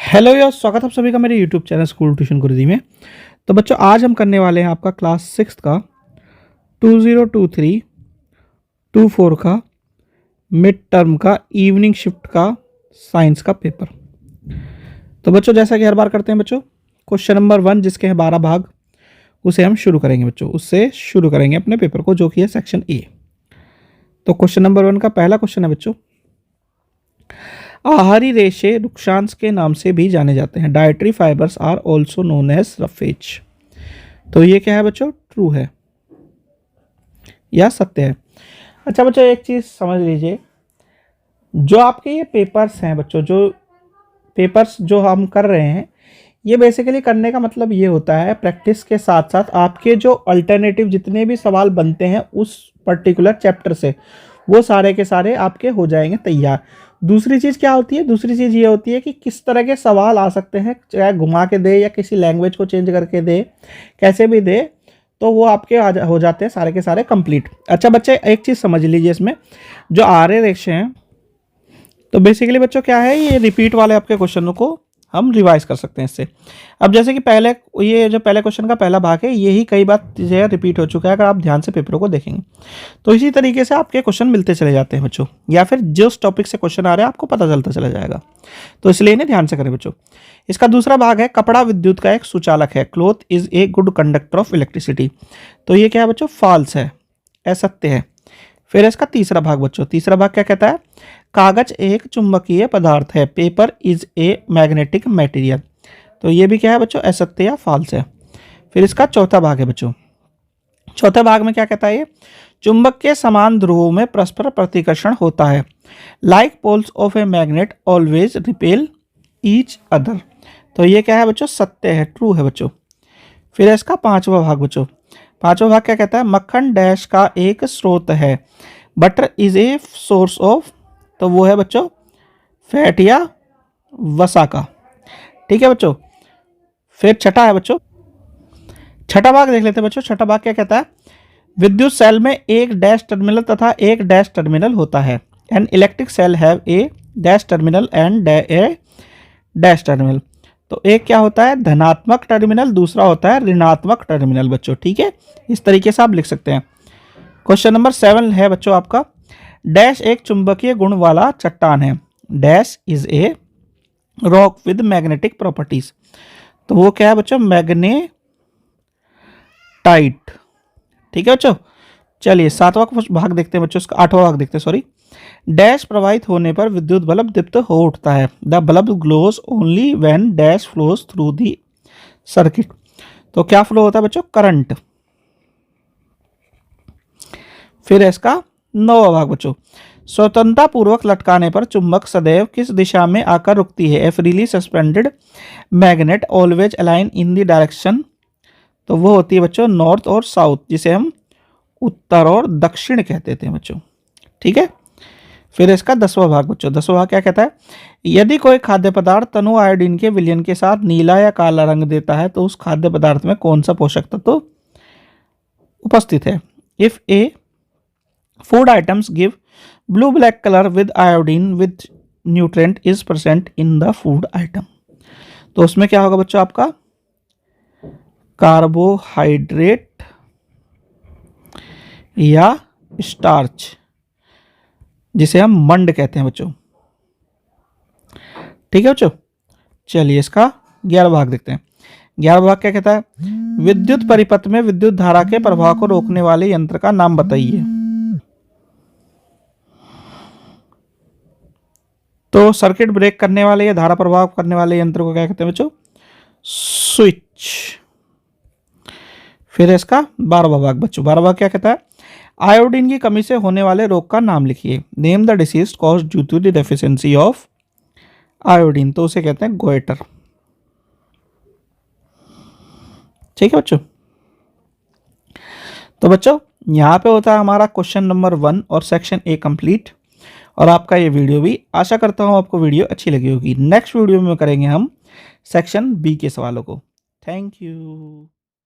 Hello यार, स्वागत है आप सभी का मेरे यूट्यूब चैनल स्कूल ट्यूशन गुरुजी में। तो बच्चों, आज हम करने वाले हैं आपका क्लास 6 का 2023-24 का मिड टर्म का इवनिंग शिफ्ट का साइंस का पेपर। तो बच्चों, जैसा कि हर बार करते हैं बच्चों, क्वेश्चन नंबर 1 जिसके हैं 12 भाग, उसे हम शुरू करेंगे बच्चों। उससे शुरू करेंगे अपने पेपर को, जो कि है सेक्शन ए। तो क्वेश्चन नंबर 1 का पहला क्वेश्चन है बच्चों, आहारी रेशे वृक्षांश के नाम से भी जाने जाते हैं। Dietary fibres are also known as roughage. तो ये क्या है बच्चों, ट्रू है या सत्य है? अच्छा बच्चों, एक चीज समझ लीजिए, जो आपके ये पेपर्स हैं बच्चों, जो हम कर रहे हैं, ये बेसिकली करने का मतलब ये होता है, प्रैक्टिस के साथ साथ आपके जो अल्टरनेटिव जितने भी सवाल बनते हैं उस पर्टिकुलर चैप्टर से, वो सारे के सारे आपके हो जाएंगे तैयार। दूसरी चीज़ क्या होती है? दूसरी चीज़ ये होती है कि किस तरह के सवाल आ सकते हैं, चाहे घुमा के दे या किसी लैंग्वेज को चेंज करके दे, कैसे भी दे, तो वो आपके हो जाते हैं सारे के सारे कंप्लीट। अच्छा बच्चे, एक चीज़ समझ लीजिए, इसमें जो आर्य रेशे हैं, तो बेसिकली बच्चों क्या है, ये रिपीट वाले आपके क्वेश्चनों को हम रिवाइज कर सकते हैं इससे। अब जैसे कि पहले, ये जो पहले क्वेश्चन का पहला भाग है, यही कई बार जो है रिपीट हो चुका है, अगर आप ध्यान से पेपरों को देखेंगे। तो इसी तरीके से आपके क्वेश्चन मिलते चले जाते हैं बच्चों, या फिर जिस टॉपिक से क्वेश्चन आ रहा है आपको पता चलता चला जाएगा। तो इसलिए इन्हें ध्यान से करें बच्चों। इसका दूसरा भाग है, कपड़ा विद्युत का एक सुचालक है। Cloth is a good conductor of electricity. तो ये क्या है बच्चों, फॉल्स है, असत्य है। फिर इसका तीसरा भाग बच्चों, तीसरा भाग क्या कहता है, कागज एक चुंबकीय पदार्थ है। Paper is a magnetic material. तो ये भी क्या है बच्चों, असत्य या फॉल्स है। फिर इसका चौथा भाग है बच्चों, चौथे भाग में क्या कहता है, ये चुंबक के समान ध्रुवों में परस्पर प्रतिकर्षण होता है। Like poles of a magnet always repel each other. तो ये क्या है बच्चों, सत्य है, ट्रू है बच्चों। फिर इसका पांचवा भाग बच्चों, पांचवा भाग क्या कहता है, मक्खन डैश का एक स्रोत है। Butter is a source of. तो वो है बच्चों फैट या वसा का। ठीक है बच्चों। फिर छठा है बच्चों, छठा भाग देख लेते हैं बच्चों। छठा भाग क्या कहता है, विद्युत सेल में एक डैश टर्मिनल तथा एक डैश टर्मिनल होता है। An electric cell have a dash terminal and a dash terminal. तो एक क्या होता है, धनात्मक टर्मिनल, दूसरा होता है ऋणात्मक टर्मिनल बच्चों। ठीक है, इस तरीके से आप लिख सकते हैं। क्वेश्चन नंबर 7 है बच्चों आपका, डैश एक चुंबकीय गुण वाला चट्टान है। Dash is a rock with magnetic properties. तो वो क्या है बच्चों, मैग्नेटाइट। ठीक है बच्चों। चलिए सातवां भाग देखते हैं बच्चों, उसका आठवां भाग देखते हैं, सॉरी। डैश प्रवाहित होने पर विद्युत बल्ब दीप्त हो उठता है। The bulb glows only when dash flows through the circuit. तो क्या फ्लो होता है बच्चों, करंट। फिर इसका नौवां भाग बच्चों, स्वतंत्रता पूर्वक लटकाने पर चुंबक सदैव किस दिशा में आकर रुकती है। ए freely suspended magnet always align in the direction. तो वो होती है बच्चों नॉर्थ और साउथ, जिसे हम उत्तर और दक्षिण कहते थे बच्चों। ठीक है। फिर इसका 10वां भाग बच्चों, 10वां भाग क्या कहता है, यदि कोई खाद्य पदार्थ तनु आयोडीन के विलयन के साथ नीला या काला रंग देता है, तो उस खाद्य पदार्थ में कौन सा पोषक तत्व उपस्थित है। If A food items give blue black colour with iodine with nutrient is present in the food item. तो उसमें क्या होगा बच्चों, आपका कार्बोहाइड्रेट या स्टार्च, जिसे हम मंड कहते हैं बच्चों। ठीक है बच्चों। चलिए इसका 11वां भाग देखते हैं। 11वां भाग क्या कहता है, विद्युत परिपथ में विद्युत धारा के प्रवाह को रोकने वाले यंत्र का नाम बताइए। तो सर्किट ब्रेक करने वाले या धारा प्रवाह करने वाले यंत्र को क्या कहते हैं बच्चों, स्विच। फिर इसका 12वां भाग बच्चों, 12वां भाग क्या कहता है, आयोडीन की कमी से होने वाले रोग का नाम लिखिए। Name the disease cause due to the deficiency of iodine. तो उसे कहते हैं गोइटर। ठीक है बच्चों। तो बच्चों, यहां पे होता है हमारा क्वेश्चन नंबर 1 और सेक्शन ए कंप्लीट, और आपका ये वीडियो भी। आशा करता हूं आपको वीडियो अच्छी लगी होगी। नेक्स्ट वीडियो में करेंगे हम सेक्शन बी के सवालों को। Thank you.